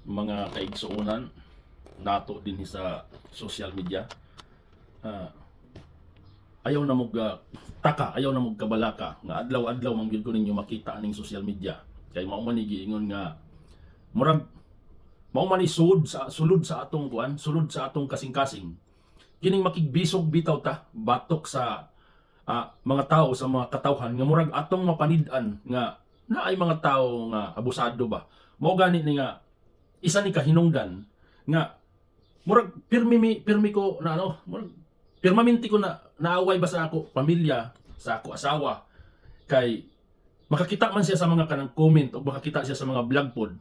mga kaigsuunan nato din sa social media. Ah, ayaw na mog taka, ayaw na mog kabalaka nga adlaw-adlaw man gyud ko ninyo makita aning social media. Kay mao man ni giingon nga murag mao man ni sulod sa atong kuan, sulod sa atong kasing-kasing. Kining makigbisog bitaw ta batok sa mga tao sa mga katawhan nga murag atong mapanid-an nga naay mga tao nga abusado ba. Mao gani ni nga isa ni kahinungdan nga murag pirmi ko na murag permanente ko na naaway ba sa ako pamilya, sa ako asawa, kay makakita man siya sa mga kanang comment o makakita siya sa mga vlog pod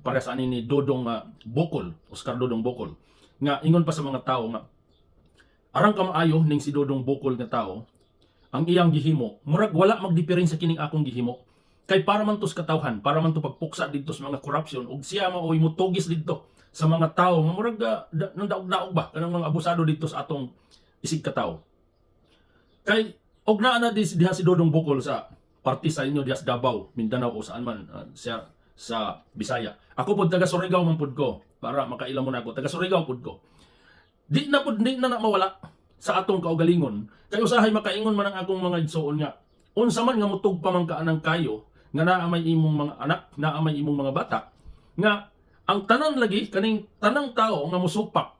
para sa ani ni Dodong Bocol, Oscar Dodong Bocol, nga ingon pa sa mga tao nga arang ka maayo ning si Dodong Bocol nga tao ang iyang gihimo murag wala magdiferensya kining akong gihimo, kay para man tos katawhan, para man to pagpuksa didto sa mga corruption ug siya maoy mutugis didto sa mga tao nga murag nang daog-daog ba kanang mga abusado didto sa atong isig katawo. Kay og naa na diha si Dodong Bocol sa party sa inyo diha sa Davao, Mindanao o saan man siya sa Bisaya. Ako pod taga Surigao man pod ko para makailam mo na ako. Taga Surigao pod ko. Di na mawala sa atong kaugalingon. Kay usahay makaingon man ang akong mga igsoon nga unsa man nga mutug pa man kaanang kayo nga naa may imong mga anak, naa may imong mga bata nga ang tanan lagi kaning tanang tao nga musupak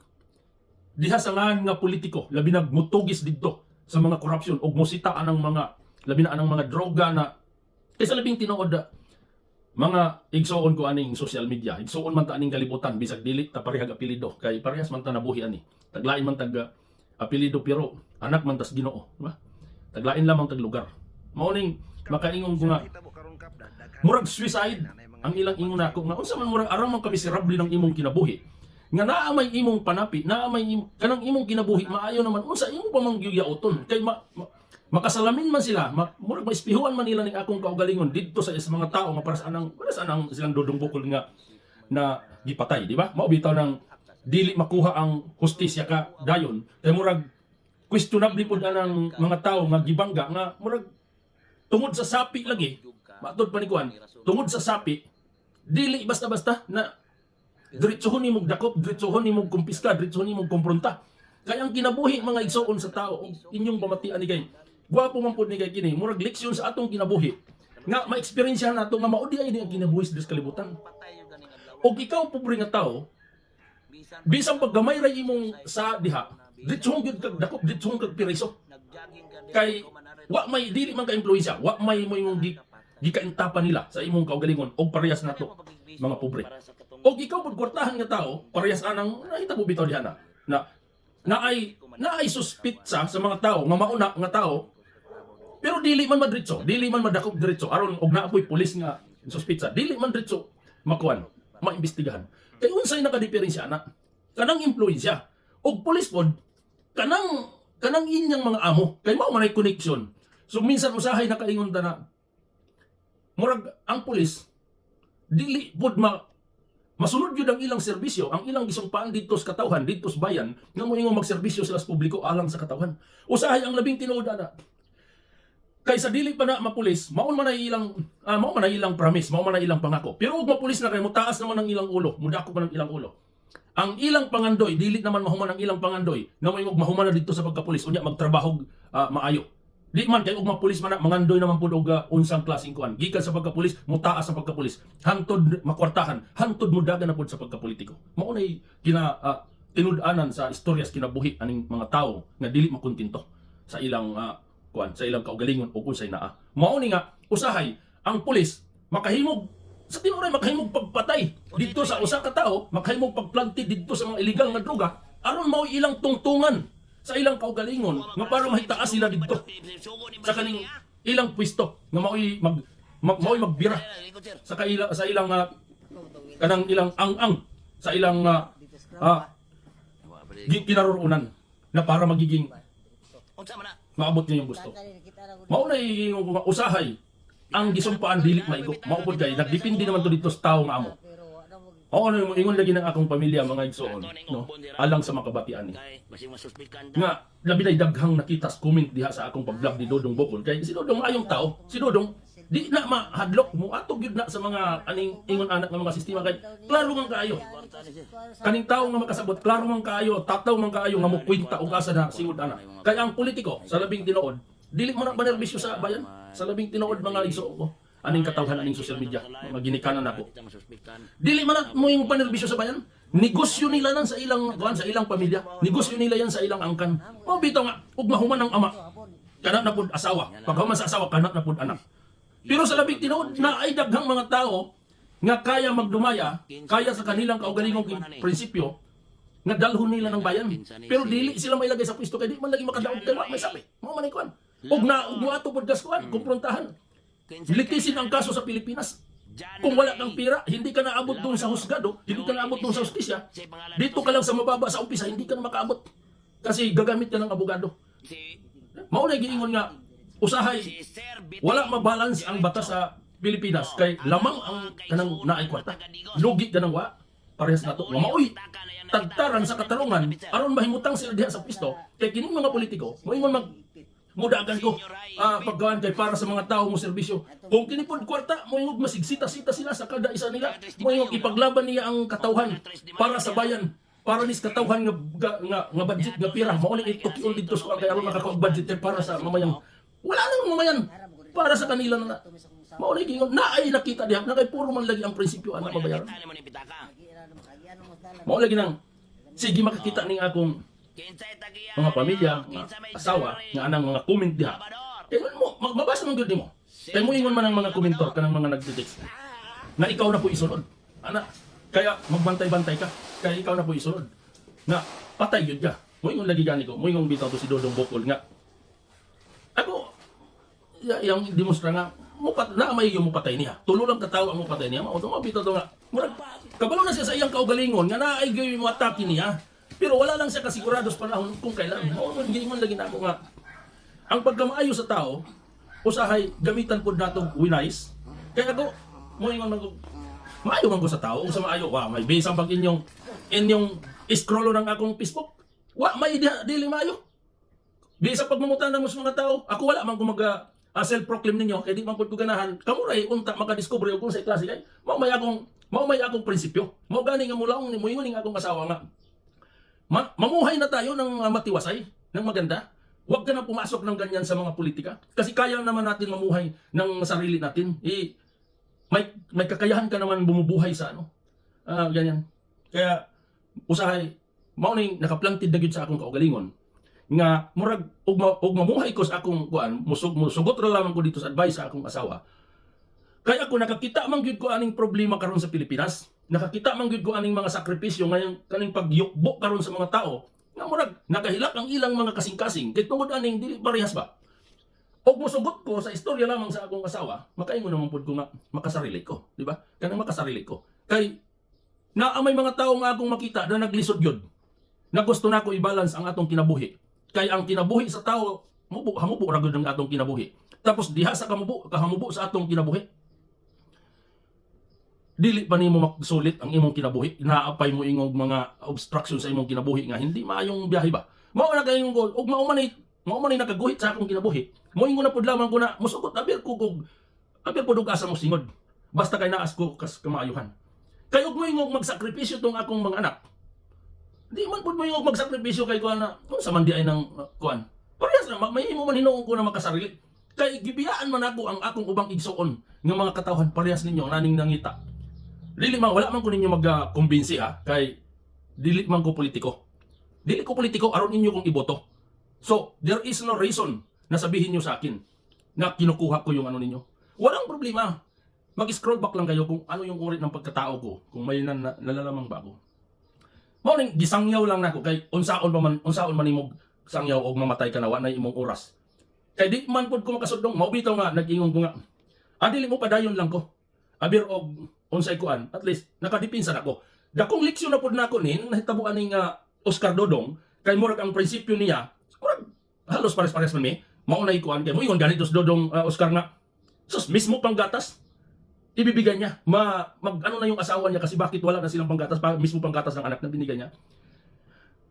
diha sa nga politiko labi nagmutugis didto sa mga korupsyon ug musita anang mga labi na anang mga droga na kaysa labing tinuod mga igsoon ko aning social media. Igsoon man ta aning kalibutan bisag dili ta parehag apelyido kay parehas man ta nabuhi ani. Taglain man tag apelyido pero anak man tas Ginoo, di ba? Taglain lamang tag lugar. Mao ning makaingon ko nga murag suicide ang ilang ingon nako nga unsa man murag aram man ka miserable ng imong kinabuhi nga naa may imong panapi, naa may kanang imong kinabuhi maayo naman unsa imong pamanggyuyaoton kay makasalamin man sila, murag maispihuan man nila ning akong kaugalingon didto sa mga tao nga para sa anang silang Dodong Bocol nga na gipatay, di ba? Mao bitaw nang dili makuha ang hustisya ka dayon kay murag questionable pud anang mga tao nga gibangga nga murag tungod sa sapi lagi matod panikuan tungod sa sapi dili basta-basta na diretsohon ni mong dakop, diretsohon ni mong kumpiska, diretsohon ni mong kumpronta. Kaya ang kinabuhi mga igsoon sa tao, inyong pamatian ni kay, gwapo man po ni kay kini, murag leksyon sa atong kinabuhi. Nga, ma-experience nato nga maudi ay ang kinabuhi sa kalibutan. O ikaw, pobre nga tao, bisang paggamay ray imong sa diha, diretsohon gyud kag dakop, diretsohon kag piriso. Kay, wa may, dili man ka-influensya, wa may mo yung gikaintapan nila sa imong kaugalingon o parehas nato, mga pobre. O ikaw pud kwartahan nga tao, parehas anang nahitabo bitaw diha na naay suspitsa sa mga tao nga mauna nga tao pero dili man madritso, dili man madakop diretso aron og naapoy pulis nga suspitsa, dili man diretso makuan, maimbestigahan. Kay unsay nakadiferensya na kanang impluwensya og pulis pod kanang inyang mga amo kay mao man ay connection. So minsan usahay nakaingon ta na murag ang pulis dili pod masunod yun ang ilang serbisyo, ang ilang gisumpaan dito sa katawhan, dito sa bayan, nga mo ingong magserbisyo sila sa publiko alang sa katawhan. Usahay ang labing tinuod na. Kaysa dili pa na mapulis, mao man ay ilang promise, mao man ay ilang pangako. Pero ug mapulis na kay mo taas naman ang ilang ulo, mudako pa ng ilang ulo. Ang ilang pangandoy, dili naman mahuman ang ilang pangandoy, nga mo ingog mahuman na dito sa pagkapulis, unya magtrabaho maayo. Di man kay ug mapulis man mangandoy naman pud og unsang klaseng kuan. Gikan sa pagkapulis, mutaas sa pagkapulis. Hantod makwartahan, hantod mudagan na pud sa pagkapolitiko. Mao nay tinud-anan sa istoryas kinabuhi aning mga tao nga dili makontento sa ilang kuan, sa ilang kaugalingon ug unsay naa. Mao ni nga usahay ang pulis makahimog sa tinuray makahimog pagpatay dito sa usa ka tawo, makahimog pagplanted dito sa mga illegal nga droga aron mao ilang tungtungan sa ilang kaugalingon nga para mahitaas sila dito sa kaning ilang pwesto nga mao'y magbira sa ilang kanang ilang ang sa ilang kinarurunan na para magiging maabot niya yung gusto. Mao na yung usahay ang gisumpaan dili maigok. Mao pud kay nagdepende naman to dito sa tawo nga amo. Oo, ingon lagi ng akong pamilya mga igsoon, no? Alang sa makabatian ni. Nga labi na daghang nakita sa comment diha sa akong pag-vlog ni Dodong Bocol kay si Dodong ayong tao, si Dodong di na mahadlok mo atog gyud na sa mga aning ingon anak nga mga sistema kay klaro man kaayo. Kaning tawo nga makasabot klaro man kaayo, tataw man kaayo nga mokwenta og asa na singod ana. Kay ang politiko sa labing tinuod, dili man na banerbisyo sa bayan. Sa labing tinuod mga igso ko. Aning katawhan aning social media, mga ginikanan nako. Dili man na mo yung panerbisyo sa bayan. Negosyo nila nan sa ilang sa ilang pamilya. Negosyo nila yan sa ilang angkan. Mao bitaw nga ug mahuman ang ama. Kana na pud asawa. Paghuman sa asawa kana na pud anak. Pero sa labing tinuod na ay daghang mga tao nga kaya magdumaya, kaya sa kanilang kaugalingong prinsipyo nga dalhon nila ng bayan. Pero dili sila mailagay sa pwesto kay di man lagi makadaog kay wa may sabi. Mao man ikuan. Ug ato pud gaskuan, kumprontahan. Litisin ang kaso sa Pilipinas. Kung wala kang pira, hindi ka naabot doon sa husgado, hindi ka naabot doon sa hustisya. Dito ka lang sa mababa sa umpisa, hindi ka na makaabot. Kasi gagamit ka ng abogado. Mauna giingon nga, usahay, wala mabalance ang batas sa Pilipinas kay lamang ang kanang naay kwarta. Lugi ka ng wa, parehas na to. Maoy, tagtaran sa katarungan, aron mahimutang sila diha sa pisto, kay kining mga politiko, moingon mudagan ko paggaan kay para sa mga tao mo serbisyo. Kung kinipod kwarta, mo yung masigsita-sita sila sa kada isa nila. Mo yung ipaglaban niya ang katawhan para sa bayan. Para nis katawhan nga budget nga pira. Mao ni itukion dito sa kay aron nakaka budget para sa mamayang. Wala nang mamayan para sa kanila na. Mao ni gingon na ay nakita diha na kay puro man lagi ang prinsipyo ana mabayaran. Mao lagi nang sige makakita ning akong mga pamilya, mga asawa, nga anang mga comment diha. Kaya mo, mabasa ng good mo. Kaya mo ingon man ang mga komentor kanang mga nagtitext na ikaw na po isunod. Ana, kaya magbantay-bantay ka. Kaya ikaw na po isunod. Na patay yun ka. Mo ingon lagi gani ko. Mo ingon bitaw to si Dodong Bokol nga. Ako, yung demonstra nga, na may yung mupatay niya. Tulo lang katawa ang mupatay niya. Mao to bitaw to nga. Murag kabalo na siya sa iyang kaugalingon nga naay gyud mo atake niya. Pero wala lang siya kasigurado sa panahon kung kailan. Hindi man lagi na ako nga. Ang pagkamaayo sa tao, usahay gamitan po natong winais. Kaya ako, mo ingon maayo man ko sa tao. Kung sa maayo, may base ang pag inyong scroll ng akong Facebook. May dili maayo. Bisa pag mamutan ng mga tao, ako wala man kung self-proclaim ninyo, kaya di man po ko ganahan, kamuray, unta, makadiscover kung sa klase kay, may akong prinsipyo. Mau gani nga mula akong muingon ng akong asawa nga, mamuhay na tayo ng matiwasay, ng maganda. Huwag ka na pumasok ng ganyan sa mga politika. Kasi kaya naman natin mamuhay ng sarili natin. May kakayahan ka naman bumubuhay sa ganyan. Kaya, usahay, mauning nakaplantid na gyud sa akong kaugalingon. Nga, murag, og mamuhay ko sa akong kuan, musugot ra lamang ko dito sa advice sa akong asawa. Kaya ako nakakita man gyud ko aning problema karon sa Pilipinas. Nakakita man gyud ko aning mga sakripisyo ngayon kaning pagyukbo karon sa mga tao nga murag nakahilak ang ilang mga kasing-kasing kay tungod aning dili parehas ba. Og mosugot ko sa istorya lamang sa akong asawa, makaingon naman pud ko nga makasarili ko, di ba? Kanang makasarili ko. Kay may mga tao nga akong makita na naglisod gyud. Na gusto nako i-balance ang atong kinabuhi. Kay ang kinabuhi sa tao hamubo ra gyud ang atong kinabuhi. Tapos diha sa kahamubo sa atong kinabuhi. Dili pa nimo magsulit ang imong kinabuhi. Naapay mo ingog mga obstruction sa imong kinabuhi nga hindi maayong biyahe ba. Mao na kayong goal ug mao man nakaguhit sa akong kinabuhi. Moingon na pud lamang ko na musugot aber pud asa mo singod. Basta kay naas ko kas kamaayuhan. Kay ug moingog magsakripisyo tong akong mga anak. Di man pud moingog magsakripisyo kay kuan na sa man di ay nang kuan. Parehas na may imo man hinuon ko na makasarili. Kay gibiyaan man ako ang akong ubang igsuon nga mga katawhan parehas ninyo naning nangita. Dili man wala man ko ninyo magkumbinsi kay dili man ko politiko. Dili ko politiko aron inyo kong iboto. So, there is no reason na sabihin niyo sa akin na kinukuha ko yung ninyo. Walang problema. Mag-scroll back lang kayo kung ano yung uri ng pagkatao ko, kung may nalalamang ba ako. Mao ning gisangyaw lang nako kay unsaon man imong sangyaw og mamatay ka na wa na imong oras. Kay di man pud ko makasudlong, mao bitaw nga nag-ingon ko nga. Dili mo padayon lang ko. Aber og unsay kuan, at least nakadipinsa nako. Dakong leksyon na pud nako nin nahitabuan ning Oscar Dodong kay murag ang prinsipyo niya, murag halos pares-pares man mi. Mao na ikuan kay mo ingon ganito si Dodong Oscar nga. Sus mismo panggatas ibibigay niya. Ano na yung asawa niya kasi bakit wala na silang panggatas mismo panggatas ng anak na binigay niya.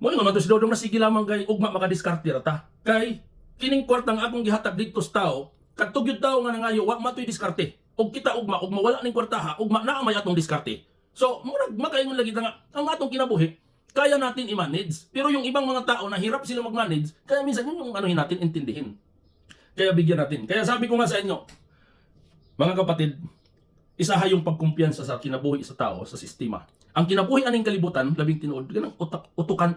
Mo ingon man to si Dodong na sige lamang kay ugma makadiskarte ra ta. Kay kining kwartang akong gihatag dito sa tao kadtog yun tao nga nangayo wa matoy diskarte. Og kita ugma og mawala ning kwartaha ugma naa may atong diskarte. So murag makaingon lagi ta nga ang atong kinabuhi kaya natin i-manage. Pero yung ibang mga tao na hirap sila mag-manage, kaya minsan yun yung anuhin natin, intindihin. Kaya bigyan natin. Kaya sabi ko nga sa inyo, mga kapatid, isaha yung pagkumpiyansa sa kinabuhi sa tao, sa sistema. Ang kinabuhi aning kalibutan, labing tinuod, ganang utakan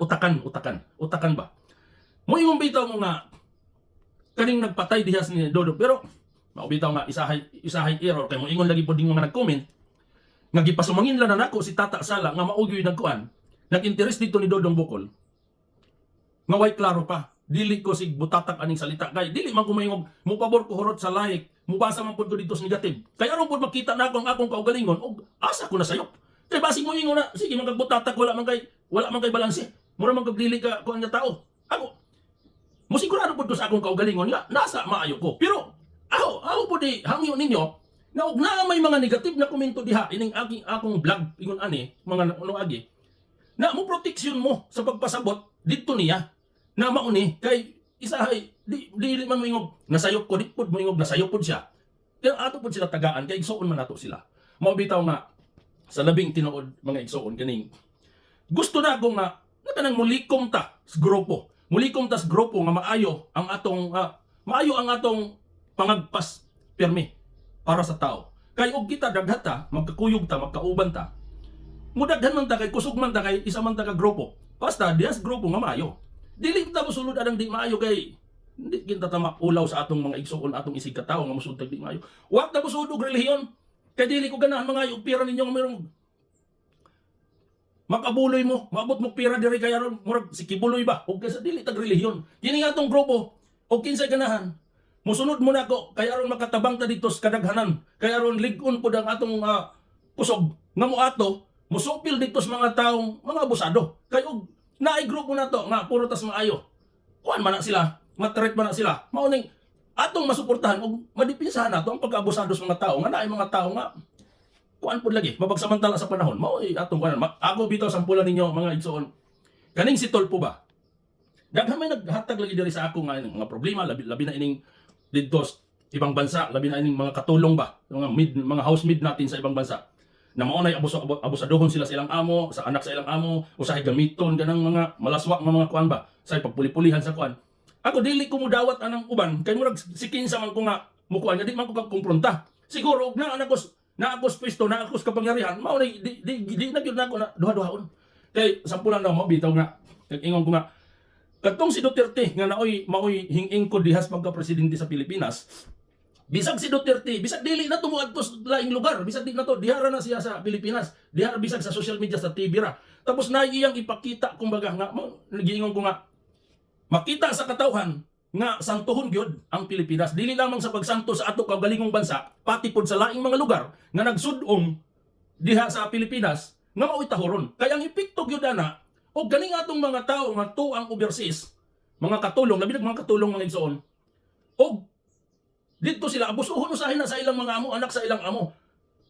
ba? Mo yung bitaw mo nga, kaning nagpatay dihas ni Dodo, pero, maubitaw nga, isahay error, kaya mo ingon lagi po din mga nag-comment, nga gipasumangin lang na nako si Tata Sala, nga maugyoy nagkuan, nag-interest dito ni Dodong Bukol, nga way klaro pa, dili ko sig butatak aning salita, kay dili man ko mayong mupabor ko horot sa like, mubasa man pud ko dito sa negative. Kaya aron pud makita na ako ang akong kaugalingon, og asa ko na sayop. Kay basig mo ingon na, sige magagbutatak wala man kay balanse. Mura man kag dili ka kuan nga tao. Ako mo sigurado pud ko sa akong kaugalingon nga nasa maayo ko. Pero ako pud di hangyo ninyo na og naa may mga negative na komento diha ining akong vlog ingon ani mga ano agi. Na mo proteksyon mo sa pagpasabot dito niya na mauni kay isahay di man moingog nasayop ko di pud moingog nasayop pud siya kaya ato pud sila tagaan kay igsoon man nato sila mao bitaw nga sa labing tinuod mga igsoon kaning gusto na ako nga kanang mulikom ta sa grupo nga maayo ang atong pangagpas pirmi para sa tao kay og kita daghata magkakuyog ta magkauban ta mudaghan man ta kay kusog man ta kay isa man ta ka grupo basta dias grupo nga maayo dili ta mosulod adang di maayo kay hindi kita ta maulaw sa atong mga igsoon atong isig ka tawo nga mosulod di maayo wa ta mosulod og relihiyon kay dili ko ganahan mga pira ninyo nga merong makabuloy mo maabot mo pira diri kay aron murag sikibuloy ba og sa dili tag relihiyon kini nga atong grupo og kinsay ganahan mosunod mo nako kay aron makatabang ta dito sa kadaghanan kay aron lig-on pud ang atong kusog nga moato musupil dito sa mga taong mga abusado kay og naay grupo na to nga puro tas maayo kuan man na sila matret man na sila mao ning atong masuportahan ug madipinsahan nato ang pag-abusado sa mga tao nga naay mga tao nga kuan pud lagi mabagsamantala sa panahon mao atong kuan ako bitaw sampulan ninyo mga igsoon kaning si Tolpo ba daghan may naghatag lagi diri sa ako nga mga problema labi na ining didto ibang bansa labi na ining mga katulong ba mga housemaid natin sa ibang bansa na maunay abusadohon sila sa ilang amo, sa anak sa ilang amo, o sa gamiton ganang mga malaswak mga kuan ba, sa pagpuli-pulihan sa kuan. Ako dili ko mudawat anang uban, kay murag sikinsa man ko nga mukuan, di man ko kagkumpronta. Siguro og na akos pwesto, na akos kapangyarihan, maunay di na gyud nako na duha-duhaon. Kay sampulan daw mabitaw nga, ingon ko nga katong si Duterte nga maoy hing-ing ko dihas pagka-presidente sa Pilipinas. Bisag si Duterte, bisag dili na tumuad to sa laing lugar, bisag di na to, dihara na siya sa Pilipinas, dihara bisag sa social media, sa TV ra. Tapos na iyang ipakita, kumbaga nga, nagiingon ko nga, makita sa katawhan, nga santuhon gyud ang Pilipinas. Dili lamang sa pagsanto sa ato kaugalingong bansa, pati pod sa laing mga lugar, nga nagsudong diha sa Pilipinas, nga mao'y tahoron. Kaya ang epekto gyud ana, o ganing atong mga tao, nga tuang overseas, mga katulong, labi mga katulong mga igsoon, o dito sila abusuhon usahin na sa ilang mga amo, anak sa ilang amo.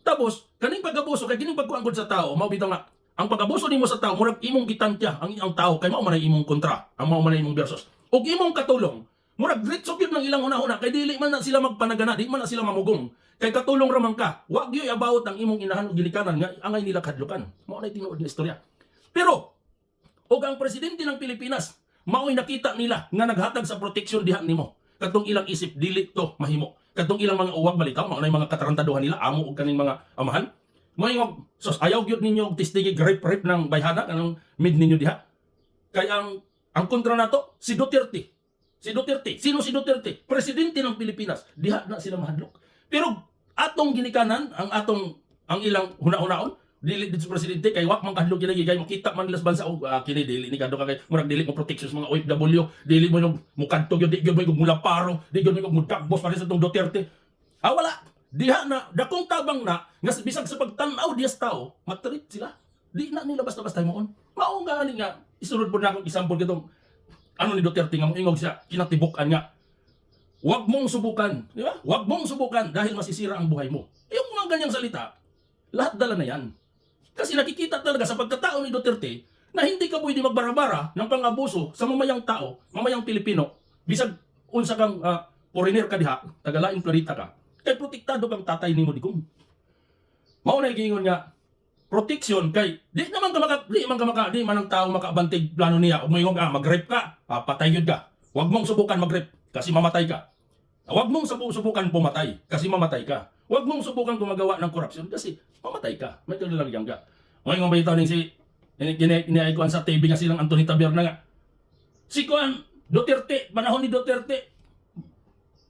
Tapos kaning pag-abuso kay kining pagkuangkod sa tao, mao bitaw nga ang pag-abuso nimo sa tao murag imong gitantya ang tao kay mao man imong kontra, ang mao man imong versus. Ug imong katulong, murag diretso gyud ng ilang una-una kay dili man na sila magpanagana, di man na sila mamugong. Kay katulong ra man ka, wa gyud about ang imong inahan ug gilikanan nga angay nila kadlukan. Mao na tinuod nga istorya. Pero og ang presidente ng Pilipinas, mao'y nakita nila nga naghatag sa proteksyon diha nimo. Katong ilang isip dili to mahimo. Katong ilang mga uwag balitaw mao na mga katarantaduhan nila amo og kaning mga amahan. Moingog sos ayaw gyud ninyo og tistigi rape ng bayhana kanang mid ninyo diha. Kay ang kontra nato si Duterte. Si Duterte, sino si Duterte? Presidente ng Pilipinas. Diha na sila mahadlok. Pero atong ginikanan ang ilang huna-hunaon dili dito sa presidente kay wa man kahadlok gid kay makita man nila sa bansa og kini dili ni kadto kay murag dili mo protection sa mga OFW dili mo yung mukadto gyud di gyud mo mula paro di gyud mo mudagbos para sa tong Duterte wala diha na dakong tabang na nga bisag sa pagtan-aw diya sa tao matrit sila di na nila basta-basta moon mao nga ani nga isunod po na akong example kitong ano ni Duterte nga moingog siya kinatibuk-an nga wag mong subukan di ba wag mong subukan dahil masisira ang buhay mo yung mga ganyang salita lahat dala na yan. Kasi nakikita talaga sa pagkatao ni Duterte na hindi ka pwede magbara-bara ng pang-abuso sa mamayang tao, mamayang Pilipino, bisag unsa kang foreigner ka diha, taga-laing planeta ka, kay protektado kang tatay nimo digong. Mao na giingon nga protection kay di man ang tao makabantig plano niya ug moingon mag-rape ka, patay gyud ka. Huwag mong subukan mag-rape kasi mamatay ka. Huwag mong subukan pumatay kasi mamatay ka. Huwag mong subukan gumagawa ng korupsyon kasi mamatay ka. May kalalagyan ka. Moingon ba ito ning si iniikuan sa TV nga silang Anthony Taberna nga. Si Kuan Duterte, panahon ni Duterte,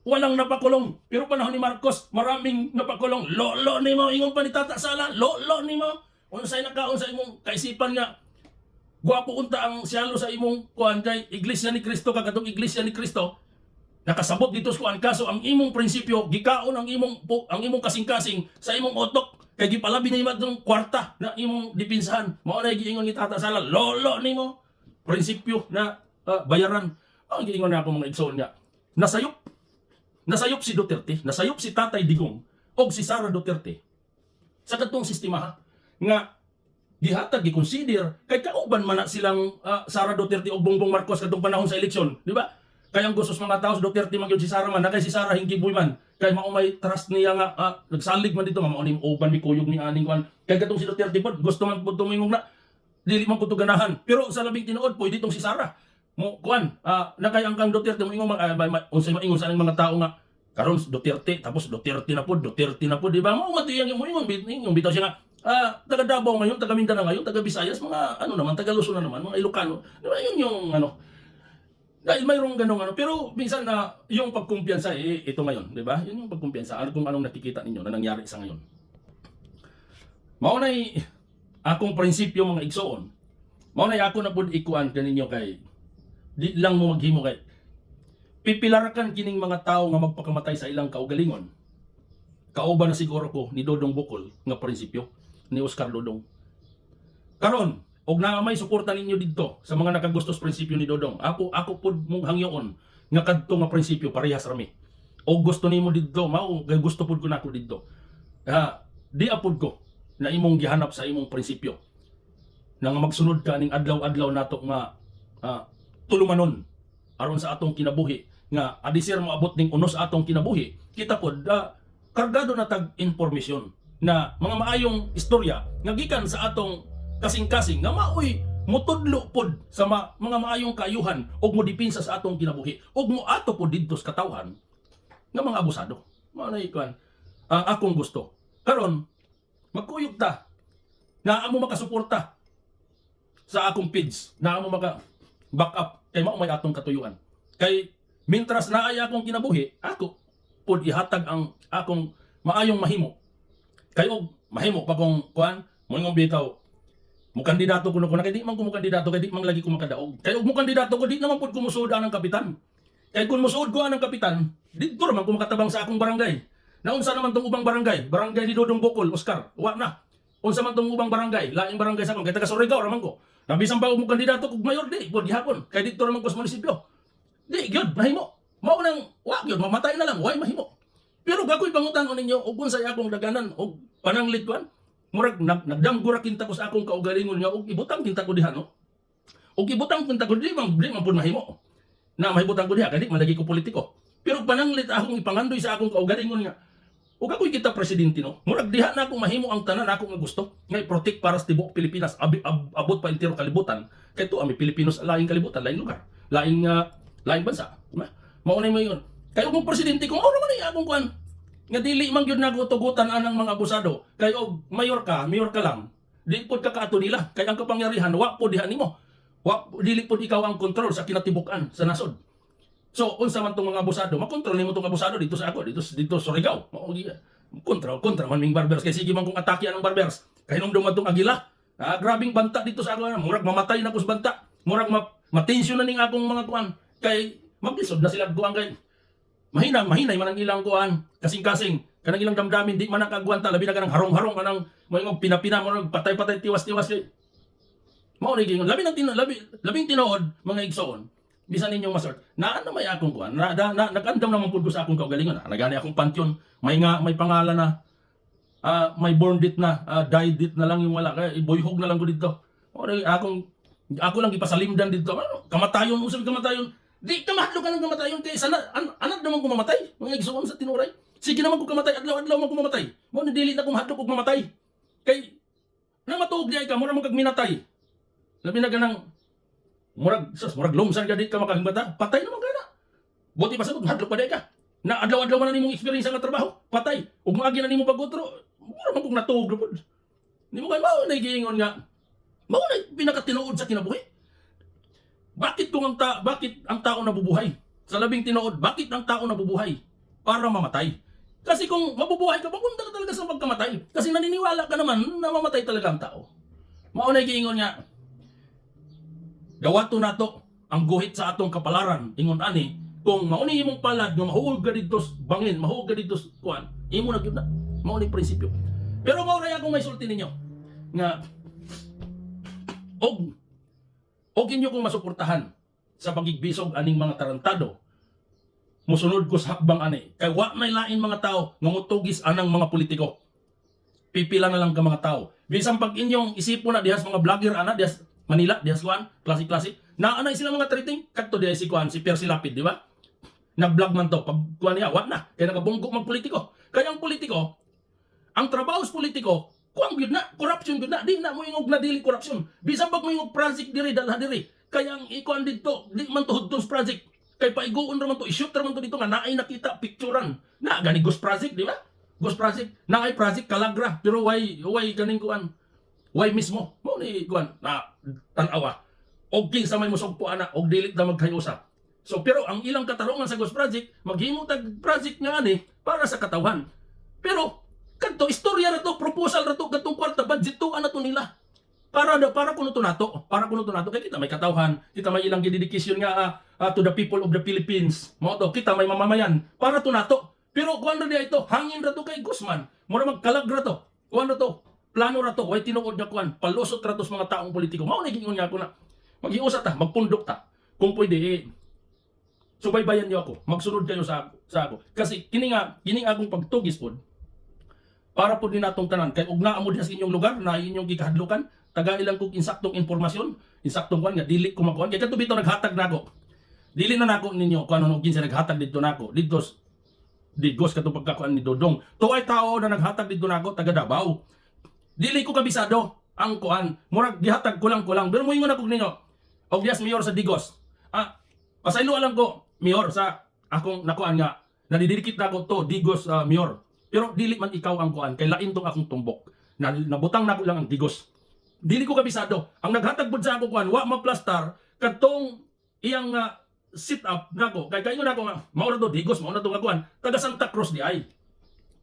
walang napakulong. Pero panahon ni Marcos, maraming napakulong. Lolo ni mo, ingon pa ni Tata Sala, lolo ni mo. Unsay nakaon sa imong kaisipan nga guwapo unta ang siyalo sa imong kuan kay Iglesia ni Cristo kagatong Iglesia ni Cristo nakasabot dito sa kuan kaso ang imong prinsipyo gikaon ang imong kasing-kasing sa imong utok kay gipalabi na imong kwarta na imong dipinsahan mao na giingon ni Tata Sala lolo nimo prinsipyo na bayaran ang giingon na ako mga igsoon nga nasayop si Duterte nasayop si Tatay Digong og si Sara Duterte sa katong sistema ha? Nga gihatag gi-consider kay kauban man na silang Sara Duterte o Bongbong Marcos kadtong panahon sa eleksyon, di ba? Kay ang gusto sa mga tao Duterte man gyud si Sara man, na kay si Sara hinggiboy man. Kay mao may trust niya nga nagsalig man dito nga mao ni uban mi kuyog ni aning kwan. Kay kadtong si Duterte pod gusto man pud tumingog na dili man pud ganahan. Pero sa labing tinuod pwede itong si Sara. Mo kwan na kay ang kang Duterte mo ingong unsay maingon sa mga tao nga karon Duterte tapos Duterte na pod di ba? Mao man tiyang mo ingon bitaw siya nga taga Davao ngayon, taga Mindanao ngayon, taga Visayas, mga taga Luzon na naman, mga Ilocano. Di ba, yun yung dahil mayroong ganong pero minsan yung pagkumpiyansa, ito ngayon, di ba? Yun yung pagkumpiyansa, kung anong nakikita ninyo na nangyari sa ngayon. Maunay, akong prinsipyo mga igsoon, maunay ako na po ikuan kaninyo kay, di lang mo maghimo kay, pipilarakan kining mga tao nga magpakamatay sa ilang kaugalingon. Kauban na siguro ko ni Dodong Bukol nga prinsipyo ni Oscar Dodong. Karon, og na may suporta ninyo didto sa mga nakagustos prinsipyo ni Dodong. Ako pud mong hangyoon nga kadto nga prinsipyo parehas rami. Og gusto nimo didto, mao gusto pud ko nako didto. Di apod ko na imong gihanap sa imong prinsipyo. Nang magsunod ka ning adlaw-adlaw nato nga tulumanon aron sa atong kinabuhi nga adisir mo abot ning unos atong kinabuhi. Kita pud kargado na tag informasyon na mga maayong istorya nga gikan sa atong kasing-kasing nga maoy motudlo pod sa mga maayong kayuhan og modipinsa sa atong kinabuhi og moato pod didto sa katawhan nga mga abusado. Mao na ikuan ang akong gusto. Karon magkuyog ta na amo makasuporta sa akong page, na amo maka back up kay mao may atong katuyuan. Kay mintras naay akong kinabuhi, ako pod ihatag ang akong maayong mahimo. Kayo mahimo pa kung kuan mo ngong bitaw mo kandidato kuno kay di man ko mo kandidato kay di man lagi ko makadaog. Kayo mo kandidato ko di naman pod ko musuod ang kapitan. Kay kun musuod ko ang kapitan, dito man ko makatabang sa akong barangay. Na unsa naman tong ubang barangay ni Dodong Bukol, Oscar. Wa na. Unsa man tong ubang barangay, laing barangay sa akong kay taga Surigao raman ko. Nabisan pa mo kandidato kog mayor di pod gihapon kay dito raman ko sa munisipyo. Di gyud mahimo. Mao nang wa gyud mamatay na lang, way mahimo. Pero gakoy pangutan-on ninyo og unsay akong daganan og pananglit kuan murag nagdamgura kinta ko sa akong kaugalingon nga og ibutang kinta ko diha no. Og ibutang kinta ko di man pud mahimo. Na mahibutang ko diha kay di man lagi ko politiko. Pero pananglit akong ipangandoy sa akong kaugalingon nga og ako'y kita presidente no. Murag diha na akong mahimo ang tanan ako nga gusto nga protect para sa tibuok Pilipinas abot pa entero kalibutan kay to ami Pilipinos laing kalibutan laing lugar laing bansa. Mao na mo yun. Kay og presidente kung ano man akong kuan nga dili man gyud nagutugutan anang mga abusado kay og mayor ka lang di pud ka kaato nila kay ang kapangyarihan wa pud diha nimo wa dili pud ikaw ang kontrol sa kinatibukan sa nasod. So unsa man tong mga abusado makontrol nimo tong abusado dito sa ako dito sa Surigao mao kontra man ming barbers kay sige man kung atake ang barbers kay nung dumadtong agila grabing banta dito sa ako murag mamatay na ko sa banta murag matensyon na ning akong mga kuan kay maglisod na sila kuan kay mahinay man ang ilang kuan kasing-kasing kanang ilang damdamin di man nakagwanta labi na kanang harong-harong kanang mga pinapina mo patay-patay tiwas-tiwas kay mao ni gingon labing tinuod mga igsoon bisan ninyong masort na ano may akong kuan nagandam naman pud ko sa akong kaugalingon nagani akong pantyon may pangalan na may born date na died date na lang yung wala kay iboyhog na lang ko dito ako lang ipasalimdan dito kamatayon usab kamatayon Di ka mahadlo ka ng kamatayon kay sana anak naman ko mamatay. Mga igsoon sa tinuray. Sige naman ko kamatay adlaw-adlaw man ko mamatay. Mo ni dili na ko mahadlo kog mamatay. Kay nang matuog di ay ka mura man kag minatay. Labi na ganang murag lumsan ka di ka makahimbata. Patay naman ka na. Buti pa sa hadlo pa di ka. Na adlaw-adlaw man nimong experience nga trabaho. Patay. Ug maagi na nimo pagutro. Mura man kog natuog pod. Di mo kay mao na giingon nga. Mao na pinakatinuod sa kinabuhi. Bakit ang tao nabubuhay? Sa labing tinuod, bakit ang tao nabubuhay? Para mamatay. Kasi kung mabubuhay ka, papunta ka talaga sa pagkamatay. Kasi naniniwala ka naman na mamatay talaga ang tao. Maunay giingon nga, gawato nato ang guhit sa atong kapalaran. Ingon ani, kung mauni imong palad, nga mahuog ka dito bangin, mahuog ka dito kuan, imo na gyud na. Mauni prinsipyo. Pero mauray akong may sulti ninyo nga og inyo kong masuportahan sa pagigbisog aning mga tarantado. Musunod ko sa hakbang ani. Kay wa may lain mga tao nga mutugis anang mga politiko. Pipila na lang ka mga tao. Bisan pag inyong isipon na dihas mga vlogger ana dihas Manila, dihas kuan, klase-klase. Na anay sila mga treating kadto dihas si kuan si Percy Lapid, di ba? Nag-vlog man to pag kuan niya, wa na. Kaya nagabunggo mag politiko. Kaya ang politiko, ang trabaho sa politiko, kuang gyud na, corruption gyud na, di na mo ingog na dili corruption. Bisan pag mo ingog project diri dalha diri, kaya ang ikuan dito, di man tuhod tong project. Kay paiguon ra man to, i-shoot ra man to dito nga naay nakita picturean. Na gani ghost project, di ba? Ghost project, naay project Calagra, pero why kaning kuan? Why mismo? Mo ni kuan na tan-awa. Og king sa may musugpo ana, og dili ta magkayusa. So pero ang ilang katarungan sa ghost project, maghimo tag project nga ani para sa katawhan. Pero kadto istorya ra to, proposal ra to kadtong kwarta budget to ana to nila. Para kuno to nato kay kita may katawhan, kita may ilang dedikasyon nga to the people of the Philippines. Mo to kita may mamamayan para to nato. Pero kuan ra ito, hangin ra to kay Guzman. Mura magkalag ra to. Kuan ra to, plano ra to, way tinuod na kuan, palusot ra to sa mga taong politiko. Mao na gingon nga ako na maghiusa ta, magpundok ta. Kung pwede subaybayan niyo ako, magsunod kayo sa ako. Kasi kini akong pagtugis pod para po din natong tanan kay ug naa mo diha sa inyong lugar na inyong gikahadlukan taga ilang kog insaktong informasyon insaktong kuan nga dili ko makuan kay kadto bitaw naghatag nako dili na nako ninyo kuan ano kinsa naghatag didto nako digos kadto pagkakuan ni Dodong tuay tao na naghatag didto nako taga Davao dili ko kabisado ang kuan murag gihatag kulang pero moingon ako ninyo og dias mayor sa Digos pasaylo alam ko mayor sa akong nakuan nga nadidikit nako to Digos mayor. Pero dili man ikaw ang kuan kay lain tong akong tumbok. Nabutang nako lang ang Digos. Dili ko kabisado. Ang naghatag pud sa ako kuan wa maplastar kadtong iyang sit up nako. Kay kayo nako nga mao ra to Digos, mao na to nga kuan taga Santa Cruz di ay.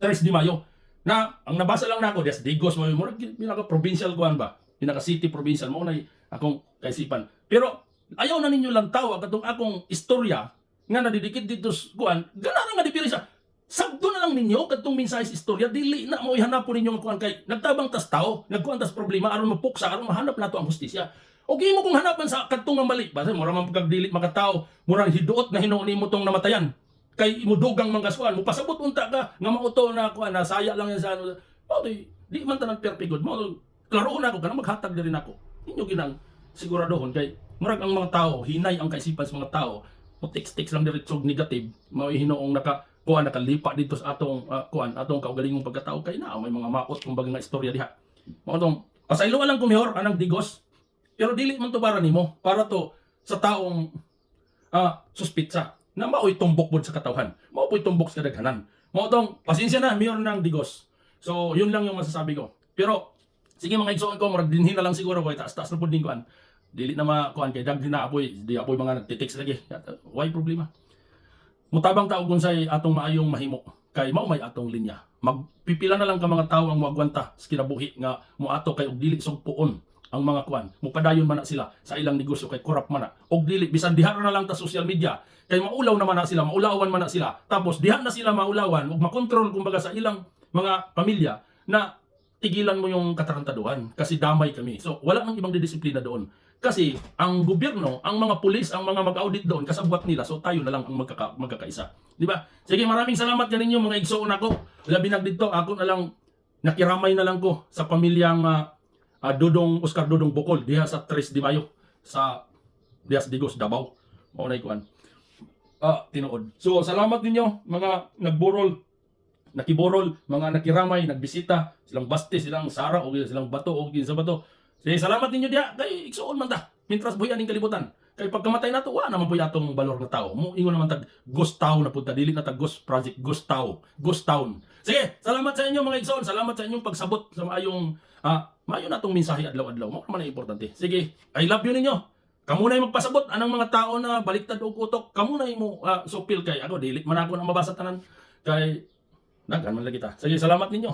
3 de Mayo. Na ang nabasa lang nako des Digos mo pinaka provincial kuan ba? Pinaka city provincial mao na akong kaisipan. Pero ayaw na ninyo lang tawa kadtong akong istorya nga nadidikit dito kuan. Ganara nga diferensya. Sabdo na lang ninyo kadtong mensahe sa istorya dili na mo ihanapon ninyo ang kuan kay nagtabang tas tao nagkuan tas problema aron mapuksa aron mahanap nato ang hustisya og imo kung hanapan sa kadtong nga mali basta mura man pagdili makatawo mura hiduot nga hinuon nimo tong namatayan kay imo dugang manggaswan mo pasabot unta ka nga mauto na kuan na saya lang yan sa ano di man tanan perfect good mo klaroon ako kana maghatag diri nako inyo ginang siguradohon kay murag ang mga tao hinay ang kaisipan sa mga tao mo text lang diretsog negative mao hinuong kuan nakalipa dito sa atong atong kaugalingong pagkatao kay na may mga maot kumbaga nga istorya diha. Mao tong pasaylo lang ko mayor anang Digos. Pero dili man to para nimo, para to sa taong suspitsa na maoy tumbok pod sa katawhan. Mao po'y tumbok sa kadaghanan. Mao tong pasensya na mayor ng Digos. So yun lang yung masasabi ko. Pero sige mga igsoon ko murag dinhin na lang siguro ko taas na pod din kuan. Dili na makuan kay daghan na di apoy mga nagte-text lagi. Why problema? Mutabang tao unsay atong maayong mahimo kay mao may atong linya. Magpipila na lang ka mga tawo ang moagwanta sa kinabuhi nga moato kay og dili sugpuon ang mga kuan. Mupadayon man na sila sa ilang negosyo kay corrupt man na. Og dili bisan diha na lang ta social media kay maulaw naman na sila, maulawan man na sila. Tapos diha na sila maulawan ug makontrol kumbaga sa ilang mga pamilya na tigilan mo yung katarantaduhan kasi damay kami. So wala nang ibang didisiplina doon. Kasi ang gobyerno, ang mga pulis, ang mga mag-audit doon, kasabwat nila. So tayo na lang ang magkakaisa. Di ba? Sige, maraming salamat kaninyo mga igsoon ako. Labi na dito, ako na lang, nakiramay na lang ko sa pamilyang Oscar Dodong Bocol, diha sa 3 de Mayo, sa Dias Digos, Davao. Maunay kuan. tinuod. So salamat ninyo mga nagburol, nakiborol, mga nakiramay, nagbisita, silang baste, silang sara, o silang bato, o sa bato. Sige, salamat ninyo diha, kay igsuon man ta. Mintras buhi aning kalibutan. Kay pagkamatay nato, wala naman po atong balor na tao. Mo ingon naman tag ghost town na punta, dili na tag ghost project, ghost town, ghost town. Sige, salamat sa inyo mga igsoon, salamat sa inyong pagsabot sa maayong maayo natong mensahe adlaw-adlaw. Mo man ang importante. Sige, I love you ninyo. Kamu na yung magpasabot anang mga tao na baliktad og utok. Kamu na mo supil kay ako dili man ako nang mabasa tanan kay daghan man lagi ta. Sige, salamat ninyo.